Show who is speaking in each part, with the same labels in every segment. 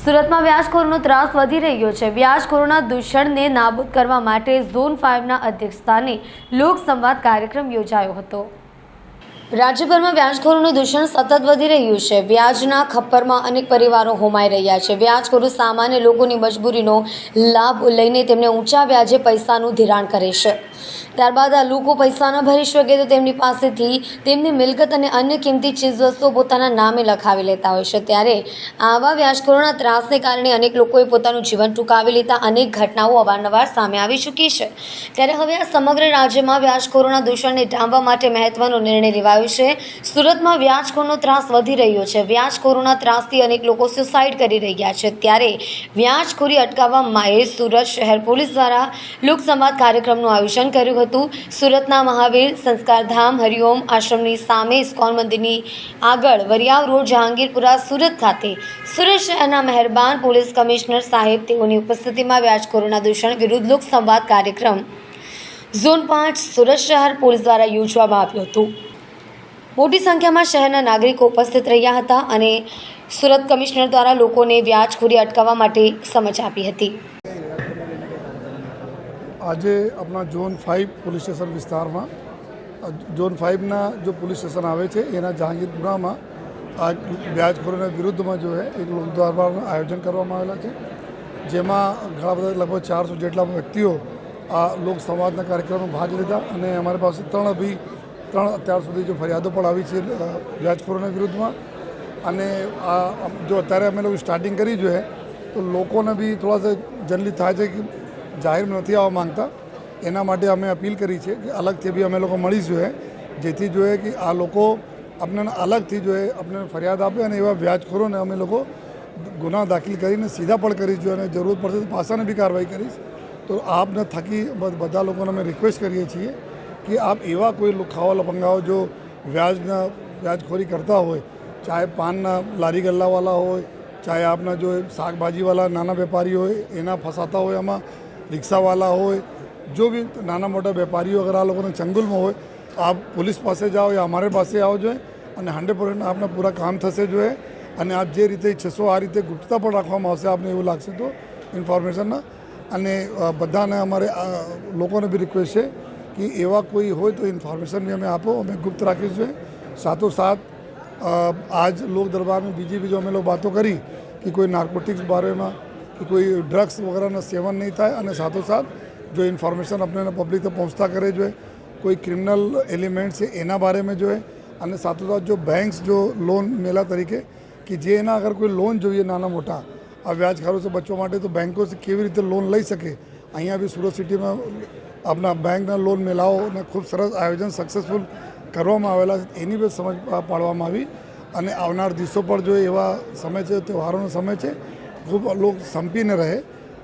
Speaker 1: સુરતમાં વ્યાજખોરોનો ત્રાસ વધી રહ્યો છે। વ્યાજખોરોના દૂષણને નાબૂદ કરવા માટે ઝોન 5ના અધ્યક્ષસ્થાને લોકસંવાદ કાર્યક્રમ યોજાયો હતો। રાજ્યભરમાં વ્યાજખોરોનું દૂષણ સતત વધી રહ્યું છે। વ્યાજના ખપ્પરમાં અનેક પરિવારો હોમાઈ રહ્યા છે। વ્યાજખોરો સામાન્ય લોકોની મજબૂરીનો લાભ લઈને તેમને ઊંચા વ્યાજે પૈસાનું ધિરાણ કરે છે। ત્યારબાદ આ લોકો પૈસા ન ભરી શકે તો તેમની પાસેથી તેમની મિલકત અને અન્ય કિંમતી ચીજવસ્તુઓ પોતાના નામે લખાવી લેતા હોય છે। ત્યારે આવા વ્યાજખોરોના ત્રાસને કારણે અનેક લોકોએ પોતાનું જીવન ટૂંકાવી લેતા અનેક ઘટનાઓ અવારનવાર સામે આવી ચૂકી છે। ત્યારે હવે આ સમગ્ર રાજ્યમાં વ્યાજખોરોના દૂષણને ડામવા માટે મહત્વનો નિર્ણય લેવાયો છે। સુરતમાં વ્યાજખોરનો ત્રાસ વધી રહ્યો છે। વ્યાજખોરોના ત્રાસથી અનેક લોકો સુસાઇડ કરી રહ્યા છે। ત્યારે વ્યાજખોરી અટકાવવા માટે સુરત શહેર પોલીસ દ્વારા લોકસંવાદ કાર્યક્રમનું આયોજન કર્યું હતું। સુરતના મહાવીર સંસ્કારધામ હરિઓમ આશ્રમની સામે ઇસ્કોન મંદિરની આગળ વરિયાવ રોડ જહાંગીરપુરા સુરત ખાતે સુરત શહેરના મહેરબાન પોલીસ કમિશનર સાહેબ તેઓની ઉપસ્થિતિમાં વ્યાજખોરોના દૂષણ વિરુદ્ધ લોકસંવાદ કાર્યક્રમ ઝોન 5 સુરત શહેર પોલીસ દ્વારા યોજવામાં આવ્યો હતો। મોટી સંખ્યામાં શહેરના નાગરિકો ઉપસ્થિત રહ્યા હતા અને સુરત કમિશનર દ્વારા લોકોને વ્યાજખોરી અટકાવવા માટે સમજ આપી હતી।
Speaker 2: આજે अपना जोन 5 पुलिस स्टेशन विस्तार में जोन 5 जो पुलिस स्टेशन आवे छे एना जहांगीरपुरा में आज व्याजखोरों विरुद्ध में जो है एक लोक दरबारનું आयोजन કરવામાં આવેલા છે। જેમાં ઘણા બધા લગભગ 400 જેટલા વ્યક્તિઓ આ લોક સંવાદના કાર્યક્રમમાં ભાગ લીધા અને અમારી પાસે ત્રણ અત્યાર સુધી જો ફરિયાદો પણ આવી છે વ્યાજખોરોના વિરુદ્ધમાં। અને આ જો અત્યારે અમે લોકો સ્ટાર્ટિંગ કરી જોઈએ તો લોકોને બી થોડા सा જનરલી થાય છે કે જાહેરમાં નથી આવવા માંગતા। એના માટે અમે અપીલ કરી છે કે અલગથી બી અમે લોકો મળીશું જેથી જોઈએ કે આ લોકો આપણને અલગથી જોઈએ આપણને ફરિયાદ આપે અને એવા વ્યાજખોરોને અમે લોકો ગુના દાખલ કરીને સીધા પણ કરીશું અને જરૂર પડશે તો પાસાને બી કાર્યવાહી કરીશ। તો આપને થકી બધા લોકોને અમે રિક્વેસ્ટ કરીએ છીએ कि आप एवं कोई खावा लपंगाओ जो व्याजखोरी करता हो, चाहे पान लारी गल्ला वाला हो, चाहे आपना जो शाकभाजी वाला नाना व्यापारी हो एना फसाता हो, आम रिक्शा वाला हो, जो भी नाना मोटा व्यापारी अगर आ लोगों ने चंगुल में हो आप पुलिस पास जाओ या हमारे पास आओ जो है 100% आपने पूरा काम थशे जो है। અને આપ જે રીતે ઈચ્છશો આ રીતે ગુપ્તતા પણ રાખવામાં આવશે। આપને એવું લાગશે તો ઇન્ફોર્મેશનના અને બધાને અમારે લોકોને બી રિક્વેસ્ટ છે कि एवं कोई हो तो इन्फॉर्मेशन भी हमें आपो, हमें गुप्त राखी है। साथों साथ आज लोक दरबार में बीजी भी जो हमें लोग बातों करी कि कोई नार्कोटिक्स बारे में कि कोई ड्रग्स वगैरह ना सेवन नहीं था। और साथों साथ जो इन्फॉर्मेशन अपने पब्लिक तक पहुँचता करे जो है कोई क्रिमिनल एलिमेंट्स है एना बारे में जो है। और साथों साथ जो बैंक्स जो लोन मेला तरीके कि जे ना अगर कोई लोन जो नाना मोटा आ व्याजखोरों से बचवा माटे तो बैंकों से केवी रीते लोन लई सके। अहींया भी सूरत सिटी में अपना बैंक लोन मेलाओ ने खूब सरस आयोजन सक्सेसफुल करवामां आवेला एनी बी समझ पाड़वामां आवी। अने आवनार दिवसों पर जो एवा समय है त्यौहारों समय है खूब लोग संपीने रहे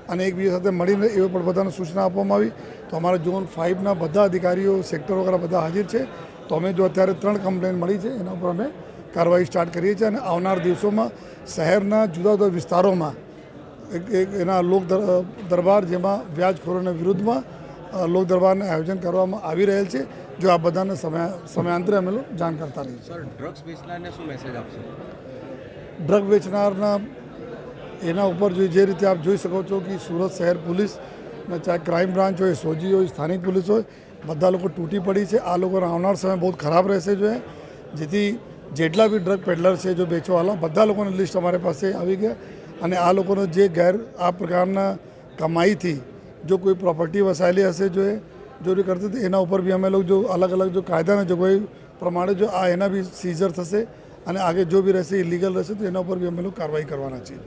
Speaker 2: और एक बीजा साथे मळीने एवी पण बधाने सूचना आपवामां आवी। तो अमारा जोन 5 ना बधा अधिकारीओ सेक्टर वगैरह बधा हाजिर है। तो अमे जो अत्यारे 3 कम्प्लेन मળી છે એના પર અમે કાર્યવાહી સ્ટાર્ટ કરીએ છીએ અને આવનાર દિવસોમાં શહેરના જુદા જુદા વિસ્તારોમાં એક એના લોક દરબાર જેમાં વ્યાજખોરોના વિરુદ્ધમાં लोक दरबार ने आयोजन करवामां आवी रहेल छे। जो आ बधाने समयांतरे अमे लोग जाण करता रही।
Speaker 3: सर ड्रग्स वेचनारने शुं मेसेज आपशो?
Speaker 2: ड्रग वेचनारना एना उपर जो जे रीते आप जोई सको छो कि सूरत शहर पुलिस ने चाहे क्राइम ब्रांच हो, सोजी हो, स्थानिक पुलिस हो, बधा लोग टूटी पड़ी है। आ लोग आवनार समय बहुत खराब रहशे जो है। जेथी जेटला भी ड्रग पेडलर है जो बेचवावाला बधा लोगोनी लिस्ट अमारे पासे आवी गया। अने आ लोगोने जे गैर आ प्रकारना कमाई थी जो कोई प्रॉपर्टी वसायेली हशे जो है जो भी करते थे एना ऊपर भी हमें लोग जो अलग अलग जो कायदा ने जोगवाई प्रमाणे जो आ एना भी सीजर थशे। अने आगे जो भी रहशे इलीगल रहशे तो एना ऊपर भी हमें लोग कार्रवाई करवाना चाहिए।